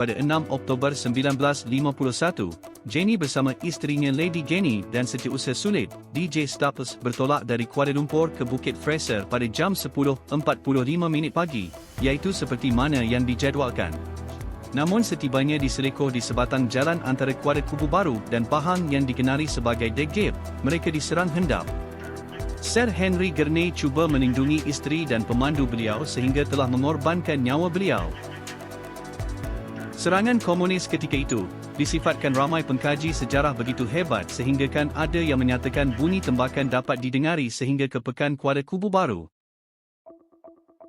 Pada 6 Oktober 1951, Jenny bersama isterinya Lady Jenny dan setiausaha sulit, DJ Staples bertolak dari Kuala Lumpur ke Bukit Fraser pada jam 10.45 pagi, iaitu seperti mana yang dijadualkan. Namun setibanya di Selikoh di sebatang jalan antara Kuala Kubu Baru dan Pahang yang dikenali sebagai Degib, mereka diserang hendap. Sir Henry Gurney cuba melindungi isteri dan pemandu beliau sehingga telah mengorbankan nyawa beliau. Serangan komunis ketika itu disifatkan ramai pengkaji sejarah begitu hebat sehinggakan ada yang menyatakan bunyi tembakan dapat didengari sehingga ke pekan Kuala Kubu Baru.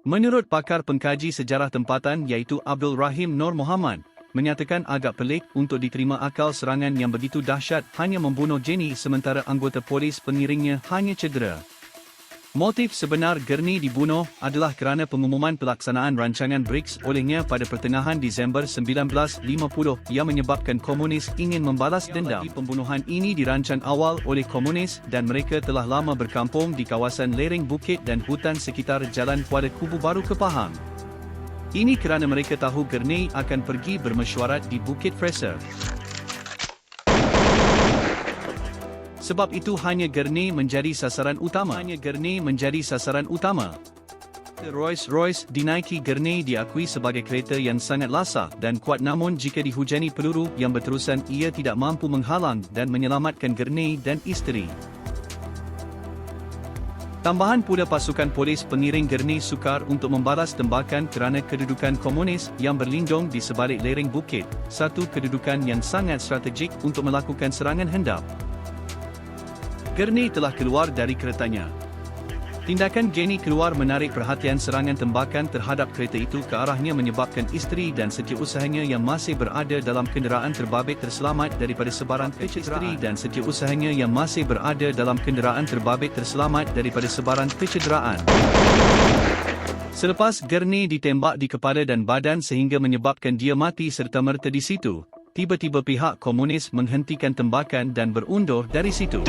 Menurut pakar pengkaji sejarah tempatan iaitu Abdul Rahim Nur Muhammad, menyatakan agak pelik untuk diterima akal serangan yang begitu dahsyat hanya membunuh Jenny sementara anggota polis pengiringnya hanya cedera. Motif sebenar Gurney dibunuh adalah kerana pengumuman pelaksanaan rancangan BRICS olehnya pada pertengahan Disember 1950 yang menyebabkan komunis ingin membalas dendam. Pembunuhan ini dirancang awal oleh komunis dan mereka telah lama berkampung di kawasan lereng bukit dan hutan sekitar Jalan Kuala Kubu Baru ke Pahang. Ini kerana mereka tahu Gurney akan pergi bermesyuarat di Bukit Fraser. Sebab itu hanya Gurney menjadi sasaran utama. Rolls-Royce dinaiki Gurney diakui sebagai kereta yang sangat lasah dan kuat, namun jika dihujani peluru yang berterusan ia tidak mampu menghalang dan menyelamatkan Gurney dan isteri. Tambahan pula pasukan polis pengiring Gurney sukar untuk membalas tembakan kerana kedudukan komunis yang berlindung di sebalik lereng bukit, satu kedudukan yang sangat strategik untuk melakukan serangan hendap. Gurney telah keluar dari keretanya. Tindakan Jenny keluar menarik perhatian serangan tembakan terhadap kereta itu ke arahnya menyebabkan isteri dan setiausahanya yang masih berada dalam kenderaan terbabit terselamat daripada sebaran kecederaan. Selepas Gurney ditembak di kepala dan badan sehingga menyebabkan dia mati serta-merta di situ, tiba-tiba pihak komunis menghentikan tembakan dan berundur dari situ.